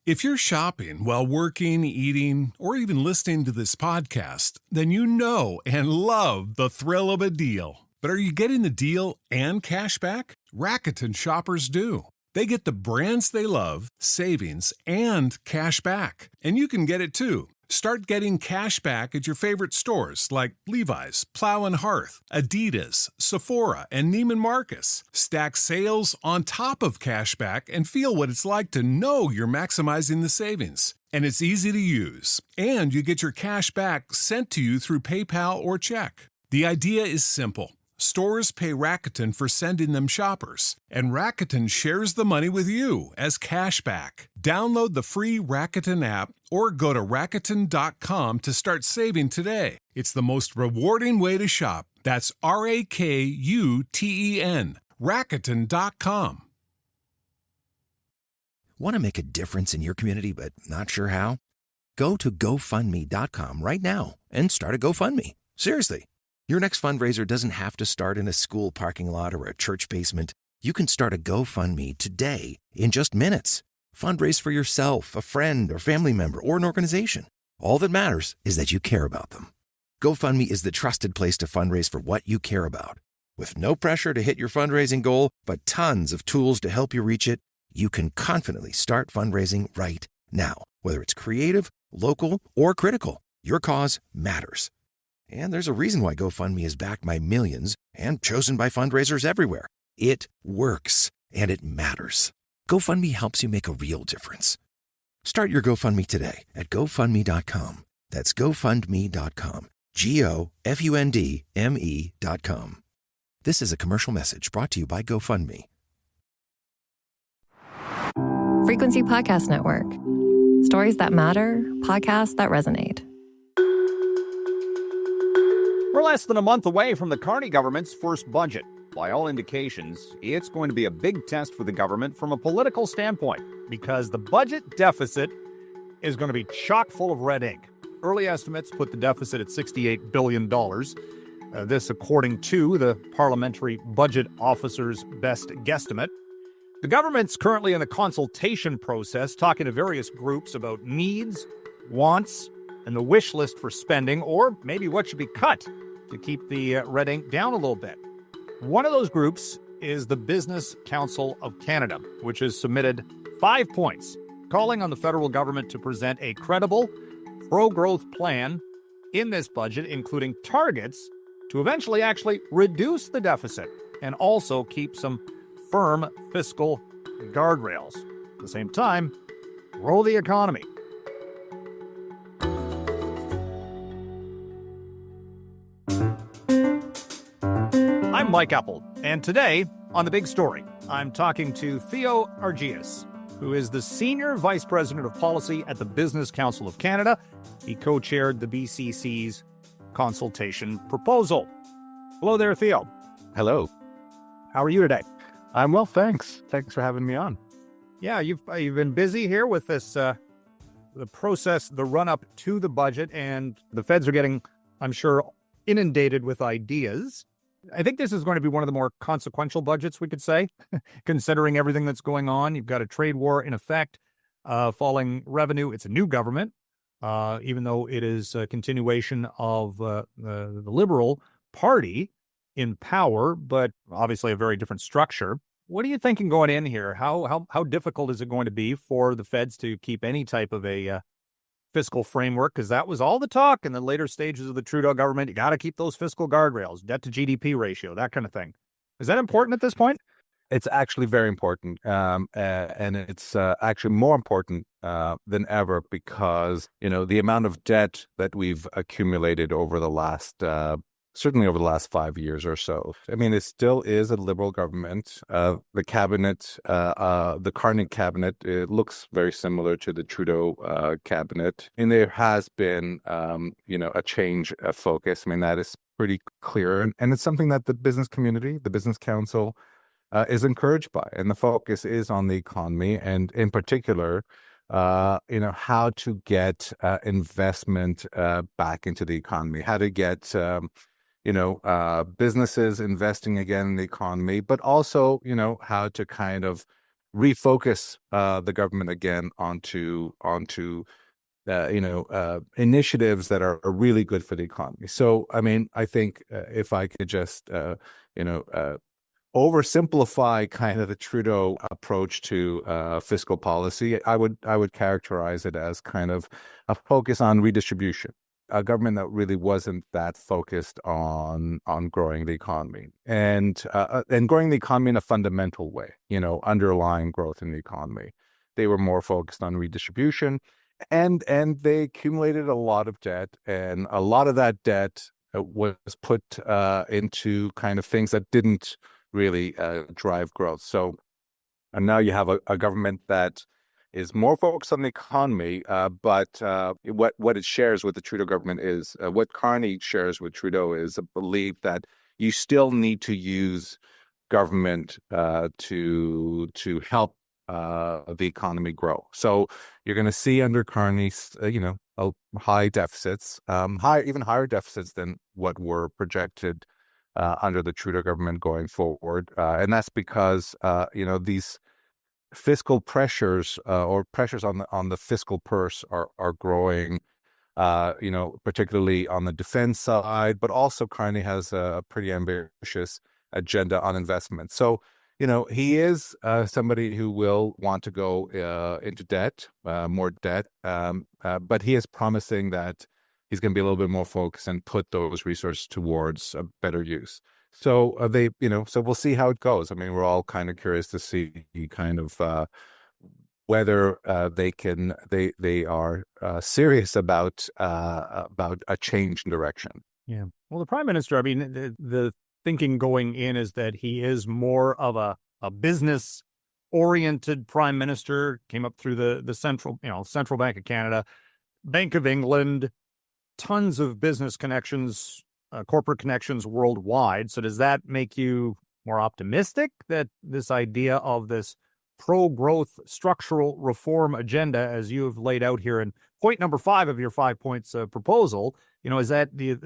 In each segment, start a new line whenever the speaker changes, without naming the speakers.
If you're shopping while working, eating, or even listening to this podcast, then you know and love the thrill of a deal. But are you getting the deal and cash back? Rakuten shoppers do. They get the brands they love, savings, and cash back. And you can get it too. Start getting cash back at your favorite stores like Levi's, Plow and Hearth, Adidas, Sephora, and Neiman Marcus. Stack sales on top of cash back and feel what it's like to know you're maximizing the savings. And it's easy to use. And you get your cash back sent to you through PayPal or check. The idea is simple. Stores pay Rakuten for sending them shoppers, and Rakuten shares the money with you as cash back. Download the free Rakuten app or go to Rakuten.com to start saving today. It's the most rewarding way to shop. That's Rakuten. Rakuten.com.
Want to make a difference in your community but not sure how? Go to GoFundMe.com right now and start a GoFundMe. Seriously. Your next fundraiser doesn't have to start in a school parking lot or a church basement. You can start a GoFundMe today in just minutes. Fundraise for yourself, a friend, or family member, or an organization. All that matters is that you care about them. GoFundMe is the trusted place to fundraise for what you care about. With no pressure to hit your fundraising goal, but tons of tools to help you reach it, you can confidently start fundraising right now. Whether it's creative, local, or critical, your cause matters. And there's a reason why GoFundMe is backed by millions and chosen by fundraisers everywhere. It works, and it matters. GoFundMe helps you make a real difference. Start your GoFundMe today at GoFundMe.com. That's GoFundMe.com. GoFundMe.com. This is a commercial message brought to you by GoFundMe.
Frequency Podcast Network. Stories that matter, podcasts that resonate.
We're less than a month away from the Carney government's first budget. By all indications, it's going to be a big test for the government from a political standpoint, because the budget deficit is going to be chock full of red ink. Early estimates put the deficit at $68 billion. This according to the Parliamentary Budget Officer's best guesstimate. The government's currently in the consultation process, talking to various groups about needs, wants, and the wish list for spending, or maybe what should be cut to keep the red ink down a little bit. One of those groups is the Business Council of Canada, which has submitted 5 points, calling on the federal government to present a credible, pro-growth plan in this budget, including targets to eventually actually reduce the deficit and also keep some firm fiscal guardrails. At the same time, grow the economy. I'm Mike Eppel, and today on The Big Story, I'm talking to Theo Argitis, who is the Senior Vice President of Policy at the Business Council of Canada. He co-chaired the BCC's consultation proposal. Hello there, Theo.
Hello.
How are you today?
I'm well, thanks. Thanks for having me on.
Yeah, you've been busy here with this, the process, the run-up to the budget, and the feds are getting, I'm sure, inundated with ideas. I think this is going to be one of the more consequential budgets, we could say, considering everything that's going on. You've got a trade war in effect, falling revenue. It's a new government, even though it is a continuation of the Liberal Party in power, but obviously a very different structure. What are you thinking going in here? How difficult is it going to be for the feds to keep any type of a fiscal framework? Because that was all the talk in the later stages of the Trudeau government. You got to keep those fiscal guardrails, debt to GDP ratio, that kind of thing. Is that important at this point?
It's actually very important, and it's actually more important than ever because, the amount of debt that we've accumulated over the last certainly over the last 5 years or so. I mean, it still is a Liberal government. The cabinet, the Carney cabinet, it looks very similar to the Trudeau cabinet. And there has been, a change of focus. I mean, that is pretty clear. And it's something that the business community, the Business Council, is encouraged by. And the focus is on the economy and in particular, how to get investment back into the economy, how to get businesses investing again in the economy, but also, how to kind of refocus the government again onto initiatives that are really good for the economy. So, I mean, I think if I could just, oversimplify kind of the Trudeau approach to fiscal policy, I would characterize it as kind of a focus on redistribution. A government that really wasn't that focused on growing the economy and growing the economy in a fundamental way, underlying growth in the economy. They were more focused on redistribution. And they accumulated a lot of debt, and a lot of that debt was put into kind of things that didn't really drive growth. So, and now you have a government that is more focused on the economy, but what it shares with the Trudeau government is what Carney shares with Trudeau is a belief that you still need to use government to help the economy grow. So you're going to see under Carney's, high deficits, even higher deficits than what were projected under the Trudeau government going forward, and that's because these fiscal pressures or pressures on the fiscal purse are growing. Particularly on the defense side, but also Carney has a pretty ambitious agenda on investment. So, he is somebody who will want to go into debt, more debt, but he is promising that he's going to be a little bit more focused and put those resources towards a better use. So so we'll see how it goes. I mean, we're all kind of curious to see kind of whether they are serious about a change in direction.
Yeah. Well, the Prime Minister, I mean, the thinking going in is that he is more of a business-oriented Prime Minister, came up through the Central Bank of Canada, Bank of England, tons of business connections, corporate connections worldwide. So does that make you more optimistic that this idea of this pro-growth structural reform agenda, as you have laid out here in point number 5 of your 5 points proposal, is that do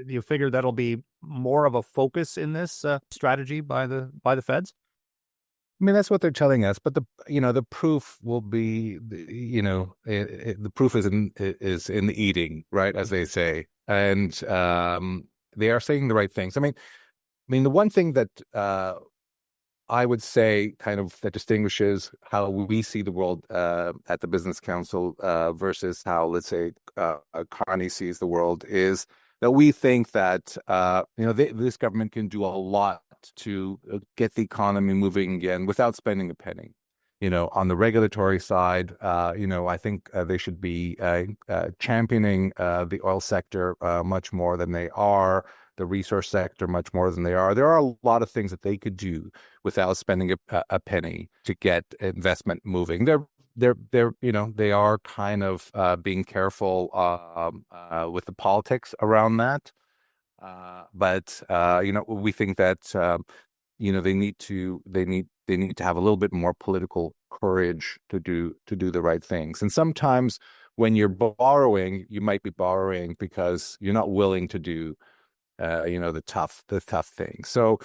you figure that'll be more of a focus in this strategy by the feds?
I mean, that's what they're telling us, but the proof will be, the proof is in the eating, right, as they say, and they are saying the right things. I mean, the one thing that I would say kind of that distinguishes how we see the world at the Business Council versus how, let's say, Carney sees the world is that we think that, this government can do a lot to get the economy moving again without spending a penny. On the regulatory side, I think they should be championing the oil sector much more than they are, the resource sector much more than they are. There are a lot of things that they could do without spending a penny to get investment moving. They are kind of being careful with the politics around that. But we think that they need to have a little bit more political courage to do the right things. And sometimes when you're borrowing, you might be borrowing because you're not willing to do the tough things. So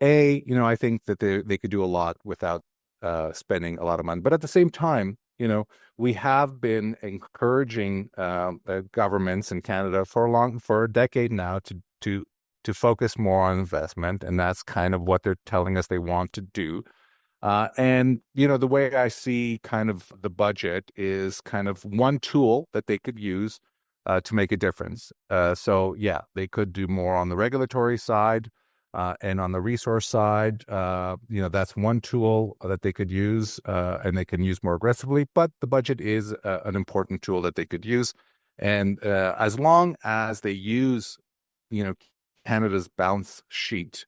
I think that they could do a lot without spending a lot of money. But at the same time, we have been encouraging governments in Canada for a decade now to focus more on investment, and that's kind of what they're telling us they want to do. And the way I see kind of the budget is kind of one tool that they could use to make a difference. So yeah, they could do more on the regulatory side and on the resource side. That's one tool that they could use and they can use more aggressively. But the budget is an important tool that they could use. And as long as they use, Canada's balance sheet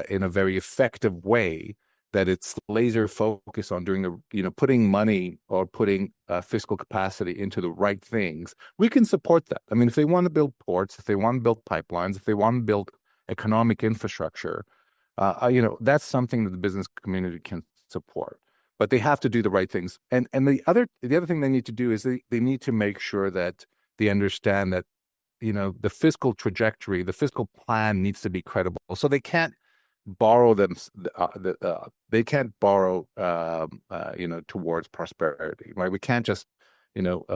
in a very effective way, that it's laser focused on doing putting money or putting fiscal capacity into the right things, we can support that. I mean, if they want to build ports, if they want to build pipelines, if they want to build economic infrastructure, that's something that the business community can support. But they have to do the right things. And the other thing they need to do is they need to make sure that they understand that the fiscal trajectory, the fiscal plan needs to be credible. So they can't borrow them. They can't borrow, towards prosperity, right? We can't just,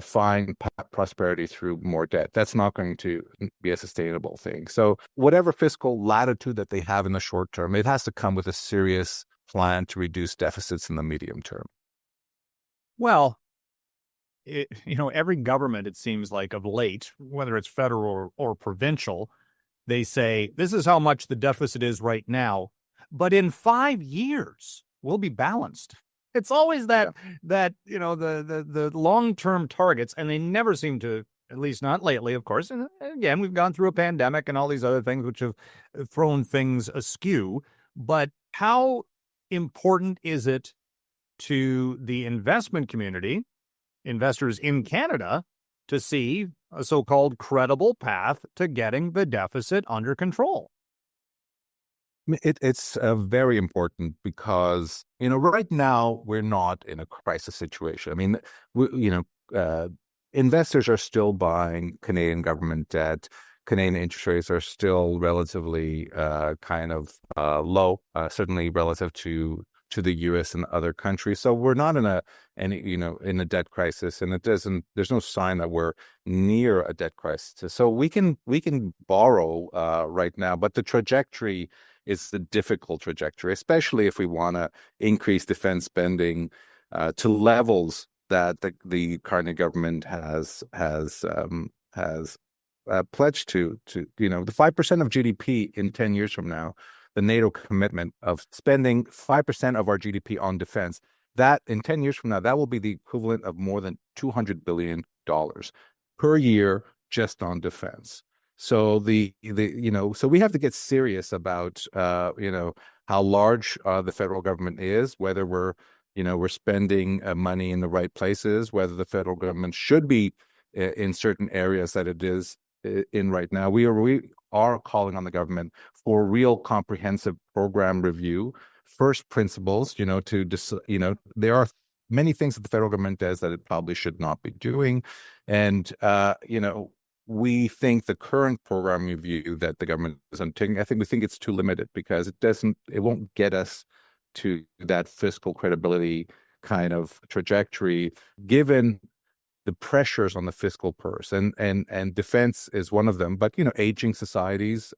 find prosperity through more debt. That's not going to be a sustainable thing. So whatever fiscal latitude that they have in the short term, it has to come with a serious plan to reduce deficits in the medium term.
Well, every government, it seems like of late, whether it's federal or provincial, they say, this is how much the deficit is right now, but in 5 years, we'll be balanced. It's always the long-term targets, and they never seem to, at least not lately, of course. And again, we've gone through a pandemic and all these other things which have thrown things askew. But how important is it to the investment community, investors in Canada, to see a so-called credible path to getting the deficit under control?
It's very important because, right now we're not in a crisis situation. I mean, investors are still buying Canadian government debt. Canadian interest rates are still relatively low, certainly relative to the U.S. and other countries. So we're not in a debt crisis, and there's no sign that we're near a debt crisis. So we can borrow right now, but the trajectory is the difficult trajectory, especially if we want to increase defense spending to levels that the Carney government has pledged to the 5% of GDP in 10 years from now. The NATO commitment of spending 5% of our GDP on defense, that in 10 years from now, that will be the equivalent of more than $200 billion per year just on defense. So so we have to get serious about, how large the federal government is, whether we're spending money in the right places, whether the federal government should be in certain areas that it is in right now. We are calling on the government for real comprehensive program review, first principles, there are many things that the federal government does that it probably should not be doing. And, we think the current program review that the government is undertaking, we think it's too limited because it won't get us to that fiscal credibility kind of trajectory, given the pressures on the fiscal purse, and defense is one of them. But aging societies,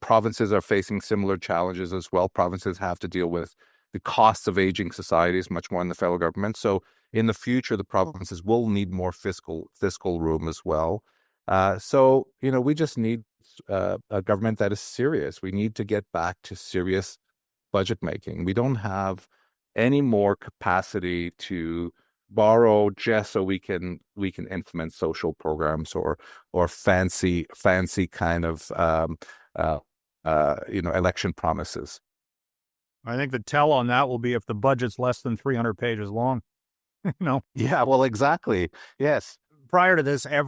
provinces are facing similar challenges as well. Provinces have to deal with the costs of aging societies much more than the federal government. So in the future, the provinces will need more fiscal room as well. So we just need a government that is serious. We need to get back to serious budget making. We don't have any more capacity to borrow just so we can implement social programs or fancy kind of election promises.
I think the tell on that will be if the budget's less than 300 pages long.
Yeah, well, exactly. Yes.
Prior to this, there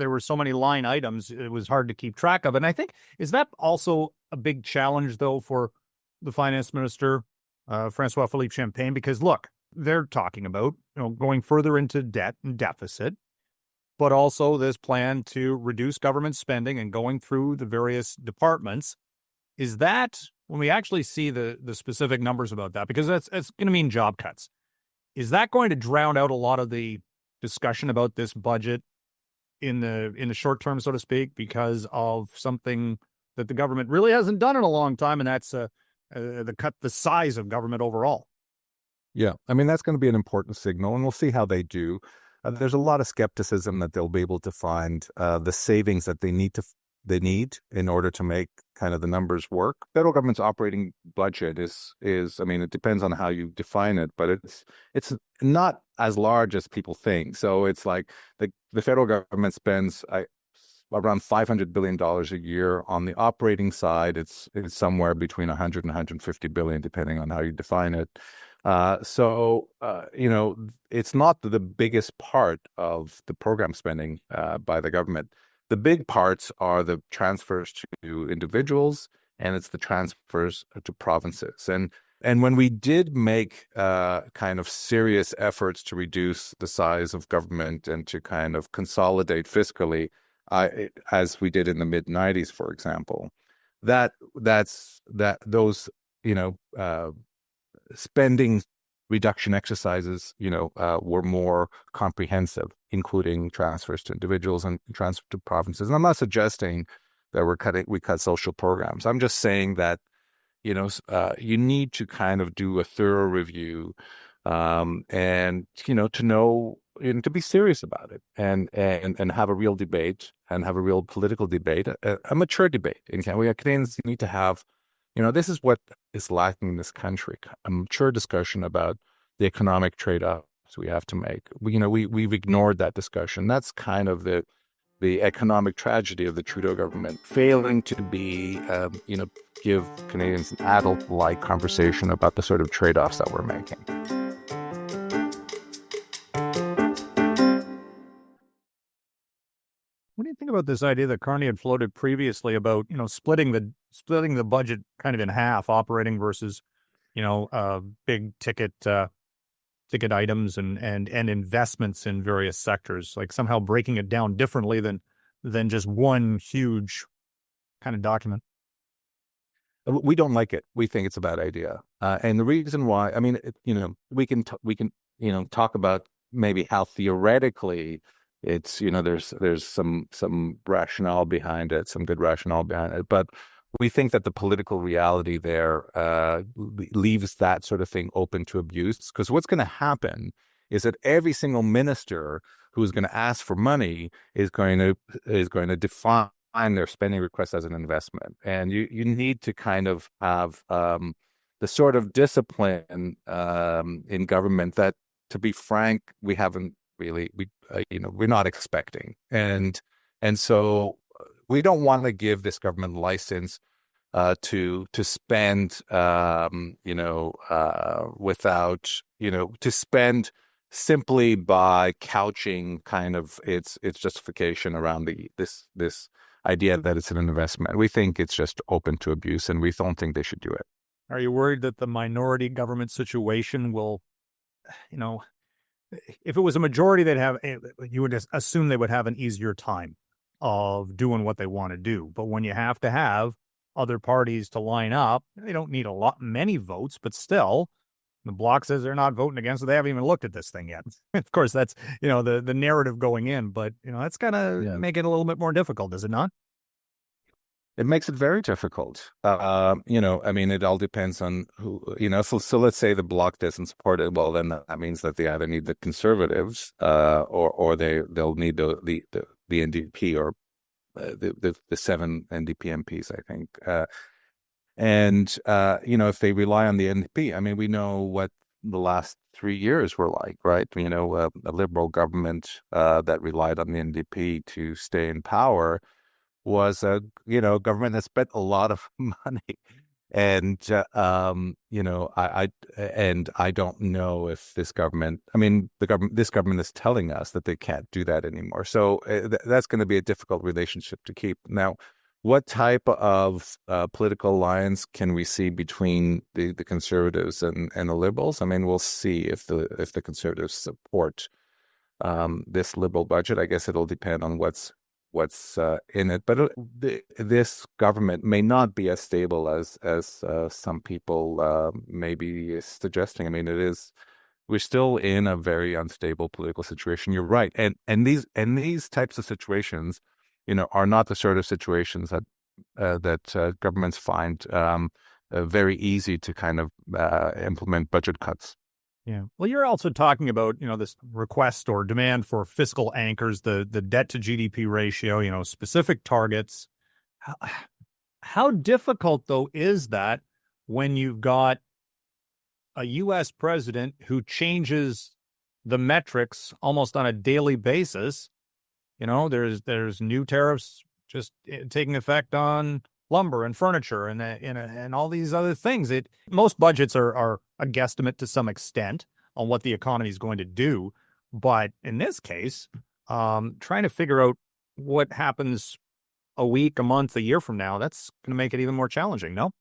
were so many line items, it was hard to keep track of. And I think, is that also a big challenge, though, for the finance minister, François-Philippe Champagne? Because, look, they're talking about going further into debt and deficit, but also this plan to reduce government spending and going through the various departments. Is that, when we actually see the specific numbers about that, because it's going to mean job cuts, is that going to drown out a lot of the discussion about this budget in the short term, so to speak, because of something that the government really hasn't done in a long time, and that's the size of government overall?
Yeah, I mean, that's going to be an important signal, and we'll see how they do. There's a lot of skepticism that they'll be able to find the savings that they need in order to make kind of the numbers work. Federal government's operating budget is I mean, it depends on how you define it, but it's not as large as people think. So it's like the federal government spends around $500 billion a year. On the operating side, it's somewhere between 100 and 150 billion, depending on how you define it. So it's not the biggest part of the program spending by the government. The big parts are the transfers to individuals, and it's the transfers to provinces. And when we did make kind of serious efforts to reduce the size of government and to kind of consolidate fiscally, as we did in the mid-90s, for example, those spending reduction exercises, were more comprehensive, including transfers to individuals and transfer to provinces. And I'm not suggesting that we cut social programs. I'm just saying that, you need to kind of do a thorough review, and, to know, and to be serious about it, and have a real debate, and have a real political debate, a mature debate. And Canadians need to have, this is what is lacking in this country, a mature discussion about the economic trade-offs we have to make. We've ignored that discussion. That's kind of the economic tragedy of the Trudeau government, failing to give Canadians an adult-like conversation about the sort of trade-offs that we're making.
What do you think about this idea that Carney had floated previously about, splitting the budget kind of in half, operating versus, big ticket items and investments in various sectors, like somehow breaking it down differently than just one huge kind of document?
We don't like it. We think it's a bad idea, and the reason why, we can talk about maybe how theoretically it's, there's some rationale behind it, some good rationale behind it, but we think that the political reality there leaves that sort of thing open to abuse. Because what's going to happen is that every single minister who's going to ask for money is going to define their spending request as an investment, and you need to kind of have the sort of discipline in government that, to be frank, we haven't really, we're not expecting, and so we don't want to give this government license to spend, without, to spend simply by couching kind of its justification around this idea that it's an investment. We think it's just open to abuse, and we don't think they should do it.
Are you worried that the minority government situation will, if it was a majority, you would assume they would have an easier time of doing what they want to do. But when you have to have other parties to line up, they don't need many votes, but still, the Bloc says they're not voting against it. They haven't even looked at this thing yet. Of course, that's, the narrative going in, but, that's going to make it a little bit more difficult, does it not?
It makes it very difficult. It all depends on who, so let's say the Bloc doesn't support it. Well, then that means that they either need the Conservatives, or they'll need the NDP, or the 7 NDP MPs, I think. If they rely on the NDP, we know what the last 3 years were like, right? A Liberal government that relied on the NDP to stay in power was a government that spent a lot of money, and I don't know if this government, this government is telling us that they can't do that anymore. So that's going to be a difficult relationship to keep. Now, what type of political alliance can we see between the Conservatives and the Liberals? We'll see if the Conservatives support this Liberal budget. I guess it'll depend on what's in it, but this government may not be as stable as some people may be suggesting. We're still in a very unstable political situation. You're right, and these types of situations, are not the sort of situations that governments find very easy to kind of implement budget cuts.
Yeah. Well, you're also talking about, this request or demand for fiscal anchors, the debt to GDP ratio, specific targets. How difficult, though, is that when you've got a U.S. president who changes the metrics almost on a daily basis? There's new tariffs just taking effect on lumber and furniture and all these other things. Most budgets are a guesstimate to some extent on what the economy is going to do, but in this case, trying to figure out what happens a week, a month, a year from now, that's going to make it even more challenging. No?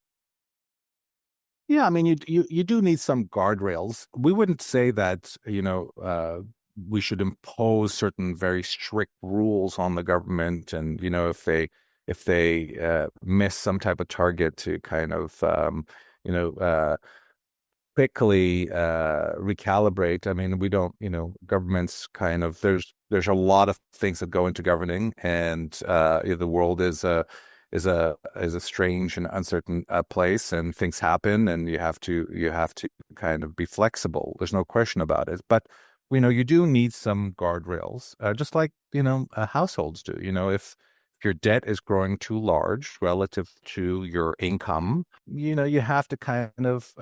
Yeah, you do need some guardrails. We wouldn't say that we should impose certain very strict rules on the government, and if miss some type of target to kind of quickly recalibrate. I mean, we don't, governments kind of, there's a lot of things that go into governing, and the world is a strange and uncertain place, and things happen, and you have to kind of be flexible. There's no question about it. But you do need some guardrails, just like households do. If your debt is growing too large relative to your income, you have to kind of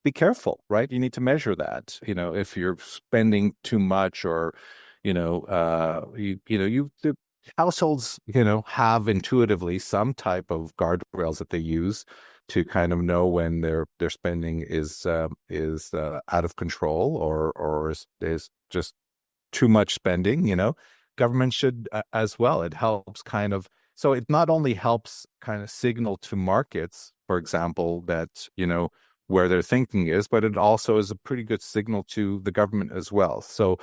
be careful, right? You need to measure that. If you're spending too much, or the households have intuitively some type of guardrails that they use to kind of know when their spending is out of control, or is just too much spending. Government should as well. It helps kind of, so it not only helps kind of signal to markets, for example, that where their thinking is, but it also is a pretty good signal to the government as well. So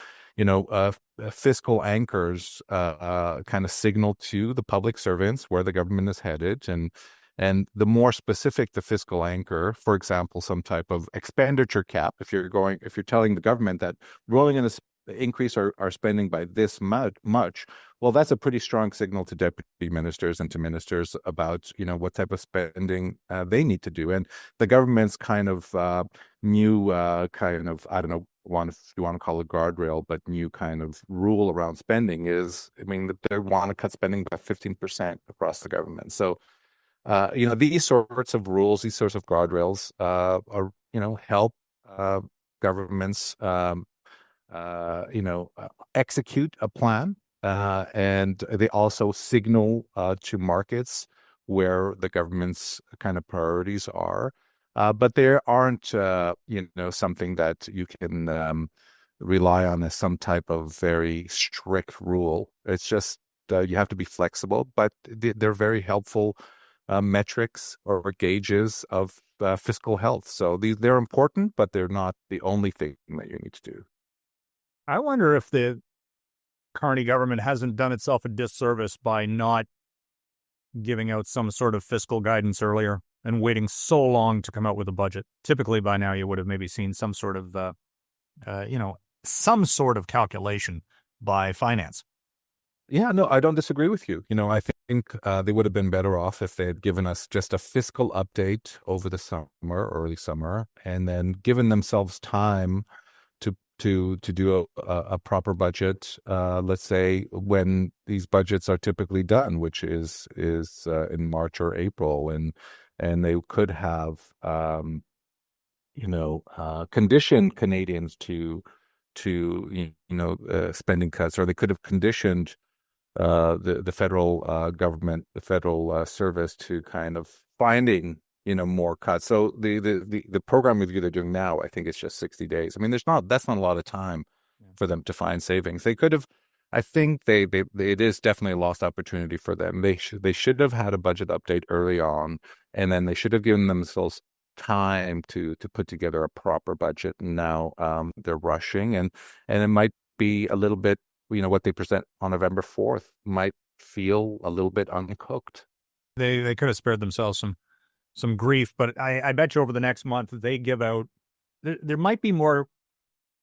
fiscal anchors kind of signal to the public servants where the government is headed, and the more specific the fiscal anchor, for example, some type of expenditure cap. If you're telling the government that we're only going to increase our spending by this much, well, that's a pretty strong signal to deputy ministers and to ministers about what type of spending they need to do. And the government's kind of new kind of, I don't know, if you want to call it guardrail, but new kind of rule around spending is, they want to cut spending by 15% across the government. So these sorts of rules, these sorts of guardrails help governments execute a plan, and they also signal to markets where the government's kind of priorities are. But there aren't, something that you can rely on as some type of very strict rule. It's just you have to be flexible, but they're very helpful metrics or gauges of fiscal health. So they're important, but they're not the only thing that you need to do.
I wonder if the Carney government hasn't done itself a disservice by not giving out some sort of fiscal guidance earlier and waiting so long to come out with a budget. Typically, by now, you would have maybe seen some sort of, calculation by finance.
Yeah, no, I don't disagree with you. I think they would have been better off if they had given us just a fiscal update over the summer, early summer, and then given themselves time to do a proper budget, let's say when these budgets are typically done, which is in March or April, and they could have conditioned Canadians to spending cuts, or they could have conditioned the federal government, the federal service, to kind of finding more cuts. So the program review they're doing now, I think it's just 60 days. That's not a lot of time for them to find savings. They could have, I think it is definitely a lost opportunity for them. They should have had a budget update early on, and then they should have given themselves time to put together a proper budget. And now they're rushing, and it might be a little bit, what they present on November 4th might feel a little bit uncooked.
They could have spared themselves some grief, but I bet you over the next month they give out, there might be more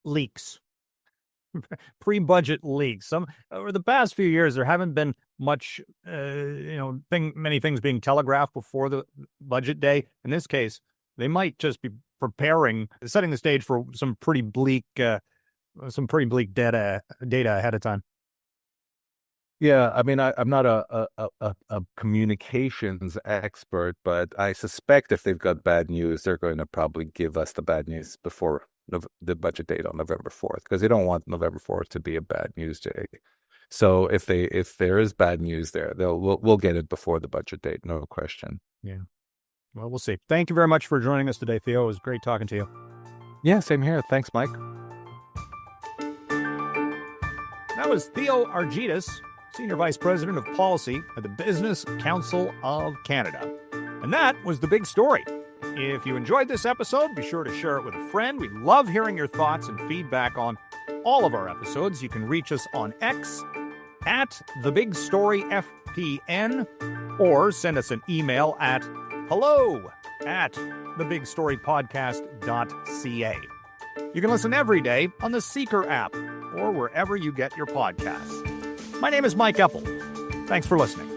leaks, pre-budget leaks. Over the past few years, there haven't been much, many things being telegraphed before the budget day. In this case, they might just be setting the stage for some pretty bleak data ahead of time.
Yeah, I'm not a communications expert, but I suspect if they've got bad news, they're going to probably give us the bad news before the budget date on November 4th, because they don't want November 4th to be a bad news day. So if there is bad news there, we'll get it before the budget date, no question.
Yeah. Well, we'll see. Thank you very much for joining us today, Theo. It was great talking to you.
Yeah, same here. Thanks, Mike.
That was Theo Argitis, Senior Vice President of Policy at the Business Council of Canada. And that was The Big Story. If you enjoyed this episode, be sure to share it with a friend. We love hearing your thoughts and feedback on all of our episodes. You can reach us on X at The Big Story or send us an email at hello@thebigstorypodcast.ca. You can listen every day on the Seeker app or wherever you get your podcasts. My name is Mike Eppel. Thanks for listening.